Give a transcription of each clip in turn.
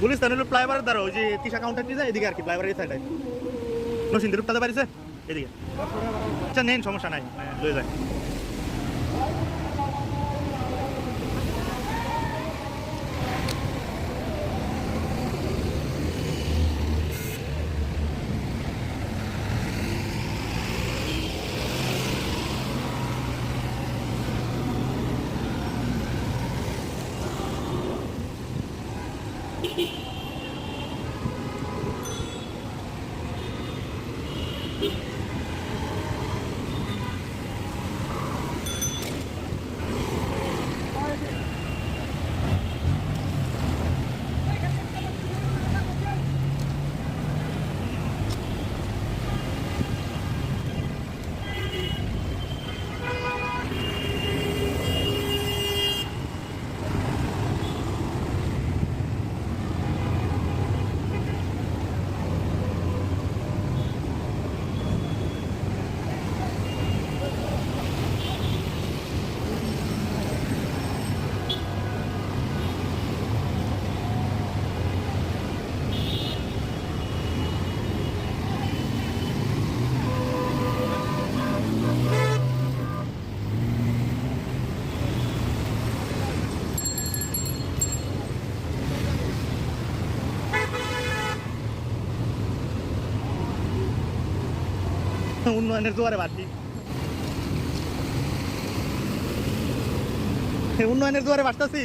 গুলিস্তান হলো ফ্লাইওভারের দ্বারা ওই যে তিশা কাউন্টার কি যায় এদিকে আর কি ফ্লাইওভারের সাইডে নসিন্দির রূপটাতে পারিছে এদিকে। আচ্ছা নেন সমস্যা নাই লয়ে যায়। উন্নয়নের জোয়ারে বাড়ছি, উন্নয়নের জোয়ারে বাড়তেছি।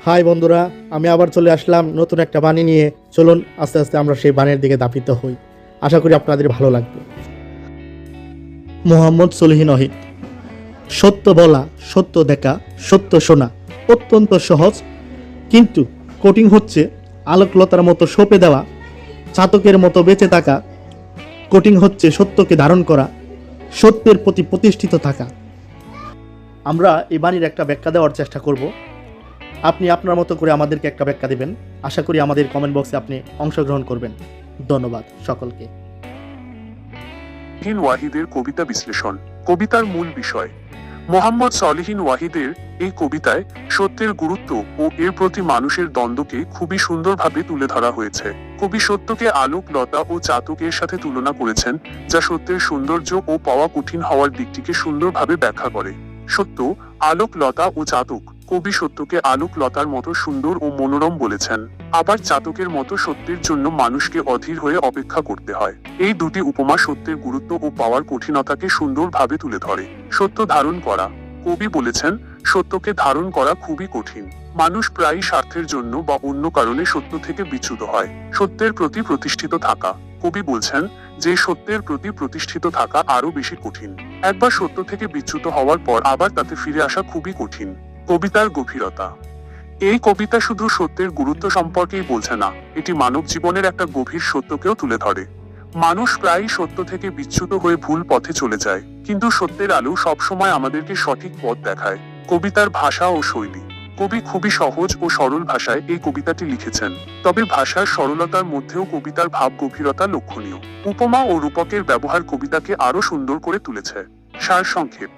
হাই বন্ধুরা, আমি আবার চলে আসলাম নতুন একটা বাণী নিয়ে। চলুন আস্তে আস্তে আমরা সেই বাণীর দিকে ধাবিত হই। আশা করি আপনাদের ভালো লাগবে। মোহাম্মদ সলিহিন ওয়াহিদ। সত্য বলা, সত্য দেখা, সত্য শোনা অত্যন্ত সহজ, কিন্তু কঠিন হচ্ছে আলোকলতার মতো সঁপে দেওয়া, চাতকের মতো বেঁচে থাকা। কঠিন হচ্ছে সত্যকে ধারণ করা, সত্যের প্রতি প্রতিষ্ঠিত থাকা। আমরা এই বাণীর একটা ব্যাখ্যা দেওয়ার চেষ্টা করব। আপনি আপনার মতো করে আমাদেরকে একটা ব্যাখ্যা দেবেন। আশা করি আমাদের কমেন্ট বক্সে আপনি অংশগ্রহণ করবেন। ধন্যবাদ সকলকে। সলিহিন ওয়াহিদের কবিতা বিশ্লেষণ। কবিতার মূল বিষয়। মোহাম্মদ সলিহিন ওয়াহিদের এই কবিতায় সত্যের গুরুত্ব ও এর প্রতি মানুষের দ্বন্দ্বকে খুবই সুন্দরভাবে তুলে ধরা হয়েছে। কবি সত্যকে আলোক, লতা ও চাতকের সাথে তুলনা করেছেন, যা সত্যের সৌন্দর্য ও পাওয়া কঠিন হওয়ার দিকটিকে সুন্দরভাবে ব্যাখ্যা করে। সত্য, আলোক, লতা ও চাতক। কবি সত্যকে আলোক লতার মতো সুন্দর ও মনোরম বলেছেন, আবার চাতকের মতো সত্যের জন্য মানুষকে অধীর হয়ে অপেক্ষা করতে হয়। এই দুটি উপমা সত্যের গুরুত্ব ও পাওয়ার কঠিনতাকে সুন্দরভাবে তুলে ধরে। সত্য ধারণ করা। কবি বলেছেন, সত্যকে ধারণ করা খুবই কঠিন। মানুষ প্রায়ই স্বার্থের জন্য বা অন্য কারণে সত্য থেকে বিচ্যুত হয়। সত্যের প্রতি প্রতিষ্ঠিত থাকা। কবি বলছেন যে সত্যের প্রতি প্রতিষ্ঠিত থাকা আরো বেশি কঠিন। একবার সত্য থেকে বিচ্যুত হওয়ার পর আবার তাতে ফিরে আসা খুবই কঠিন। কবিতার গভীরতা। এই কবিতা শুধু সত্যের গুরুত্ব সম্পর্কেই বলছে না, এটি মানব জীবনের একটা গভীর সত্যকেও তুলে ধরে। মানুষ প্রায়ই সত্য থেকে বিচ্যুত হয়ে ভুল পথে চলে যায়, কিন্তু সত্যের আলো সবসময় আমাদেরকে সঠিক পথ দেখায়। কবিতার ভাষা ও শৈলী। কবি খুবই সহজ ও সরল ভাষায় এই কবিতাটি লিখেছেন, তবে ভাষার সরলতার মধ্যেও কবিতার ভাব গভীরতা লক্ষণীয়। উপমা ও রূপকের ব্যবহার কবিতাকে আরো সুন্দর করে তুলেছে। সারসংক্ষেপ।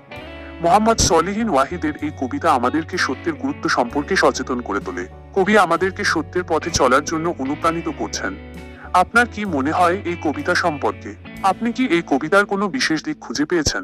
মোহাম্মদ সলিহিন ওয়াহিদের এই কবিতা আমাদেরকে সত্যের গুরুত্ব সম্পর্কে সচেতন করে তোলে। কবি আমাদেরকে সত্যের পথে চলার জন্য অনুপ্রাণিত করছেন। আপনার কি মনে হয় এই কবিতা সম্পর্কে? আপনি কি এই কবিতার কোনো বিশেষ দিক খুঁজে পেয়েছেন?